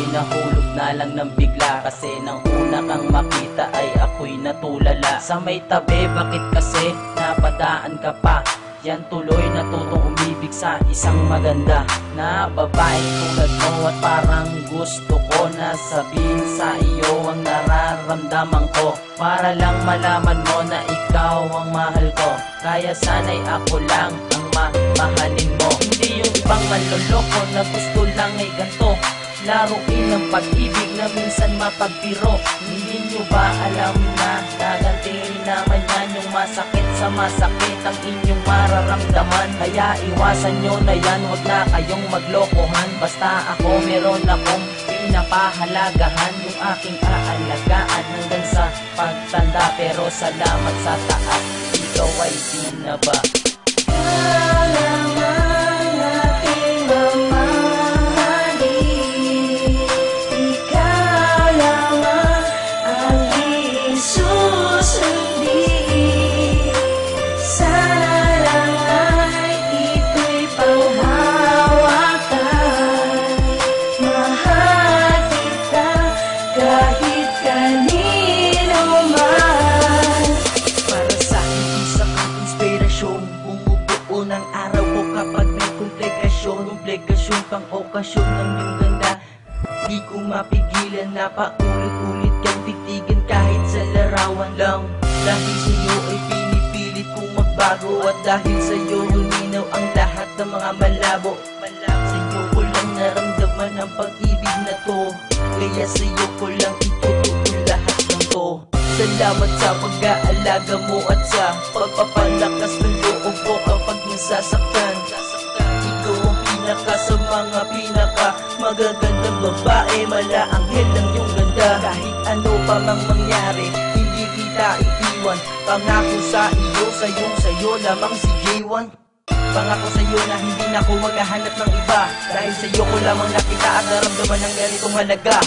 ako'y nahulog na lang ng bigla, kasi nang una kang makita ay ako'y natulala. Sa may tabi, bakit kasi napadaan ka pa? Yan tuloy natutong umibig sa isang maganda na babae tulad mo, at parang gusto ko na sabihin sa iyo ang nararamdaman ko, para lang malaman mo na ikaw ang mahal ko. Kaya sana'y ako lang ang mahalin mo, hindi yung ibang manloloko na gusto lang ay ganto, laruin ng pag-ibig na minsan mapagbiro. Hindi nyo ba alam na nagantiin naman yan yung masakit sa masakit ang inyong mararamdaman? Kaya iwasan nyo na yan, huwag na kayong maglokohan. Basta ako meron akong pinapahalagahan, yung aking aalagaan hanggang sa pagtanda. Pero salamat sa taas, ikaw ay binaba. Ng araw ko kapag may komplikasyon pang okasyon ng iyong ganda. Di ko mapigilan na paulit-ulit kang titigan kahit sa larawan lang. Dahil sa'yo ay pinipilit kong magbago, at dahil sa'yo luminaw ang lahat ng mga malabo. Sa'yo ko lang naramdaman ang pag-ibig na to, kaya sa'yo ko lang itutuloy lahat ng to. Salamat sa pag-aalaga mo at sa pagpapalakas ng loob ko kapag nasasaktan. Ikaw ang pinaka sa mga pinaka magagandang babae, malaanghel ang iyong ganda. Kahit ano pa mang mangyari, hindi kita iiwan. Pangako sa iyo, sa'yo lamang si J1. Pangako sa iyo na hindi na ako maghahanap ng iba, dahil sa iyo ko lamang nakita at naramdaman ng ganitong halaga.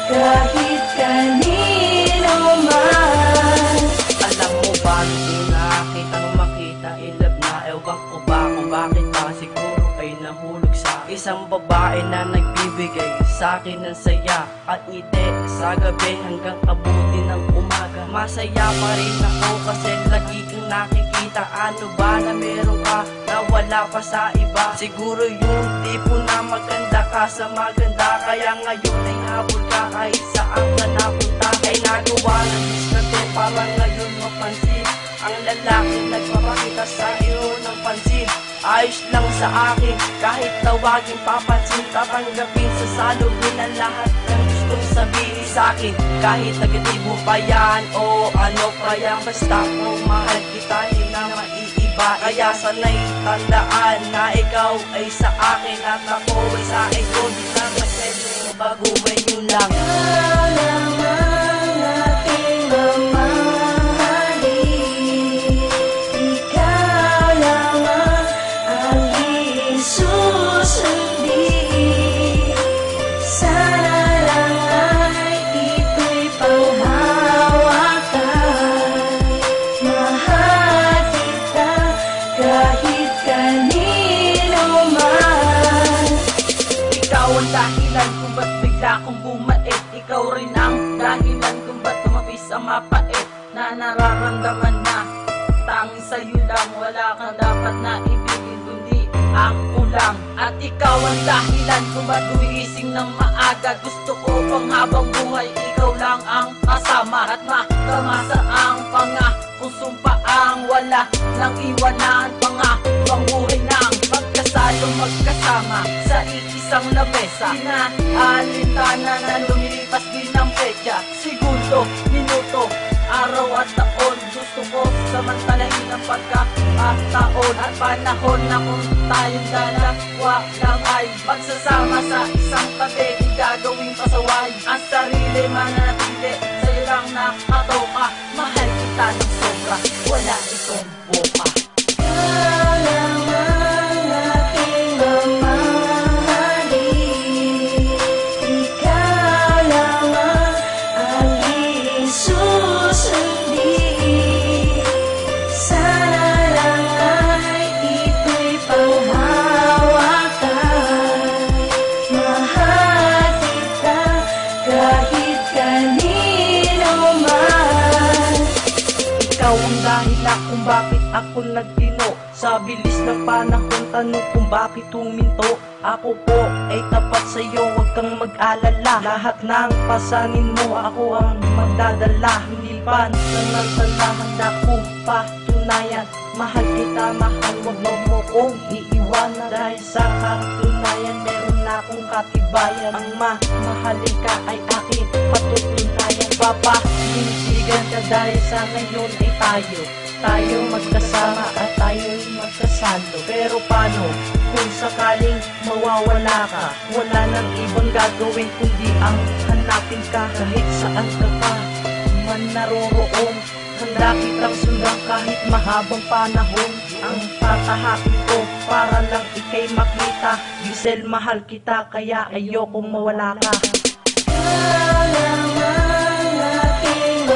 Kahit kanino man. Alam mo ba nung nakitang makita, in love na, ewan ko ba kung bakit ba, siguro ay nahulog sa isang babae na nagbibigay sa akin ng saya at ngiti sa gabi hanggang abuti ng umaga. Masaya pa rin ako kasi lagi kang nakikita. Ano ba na meron ka na wala pa sa iba? Siguro yung tipo na maganda ka sa maganda, kaya ngayon ay habol ka kahit saan ka napunta. Ay nagawa ng diskarte para ngayon mapansin ang lalaki nagpapakita sa iyo ng pansin. Ayos lang sa akin kahit tawagin papansin, tatanggapin sa salubin ang lahat ng gustong sabihin sa'kin. Kahit negatibo pa yan o ano pa yan, basta kung mahal kita hindi na maiiba. Kaya sana'y tandaan na ikaw ay sa akin at ako ay sa ikaw. Di na magpwede baguhin nyo lang. Kahit kanino man. Ikaw ang dahilan kung ba't bigla kong bumait. Ikaw rin ang dahilan kung ba't tumapis ang mapait na nararamdaman na tanging sa'yo lang. Wala kang dapat na ibigin kundi ang kulang. At ikaw ang dahilan kung ba't gumigising ng maaga. Gusto ko pang habang buhay ikaw lang ang kasama, at makamasa ang pangakong sumpaang wala nang iwanan. Pangakong buhay ng magkasalo magkasama sa isang lamesa. Sinaalintana na lumilipas din ang petsa, segundo, minuto, araw at taon. Gusto ko samantalahin ang pagkakataon at panahon na kung tayong dalawa lang ay magsasama sa isang tabi. Di gagawing pasaway ang sarili, mananatili sa'yo lang nakatoka. Mahal kita ng sobra, wala itong kung bakit ako nagtino. Sa bilis ng panahon, tanong kung bakit huminto. Ako po ay tapat sa'yo, huwag kang mag-alala. Lahat ng pasanin mo, ako ang magdadala. Hindi pa nanantala, handa ko patunayan. Mahal kita, mahal, huwag mo kong iiwanan. Dahil sa katunayan, meron na akong katibayan. Ang mahalin ka ay akin patutunayan. Papaninsigan ka dahil sa ngayon ay tayo magkasama at tayo'y magkasalo. Pero paano kung sakaling mawawala ka? Wala nang ibang gagawin kundi ang hanapin ka. Kahit saan ka pa man naroroon, handa kitang sundan kahit mahabang panahon. Ang tatahakin ko para lang ikay makita. Giselle, mahal kita kaya ayokong mawala ka. Kailangan aking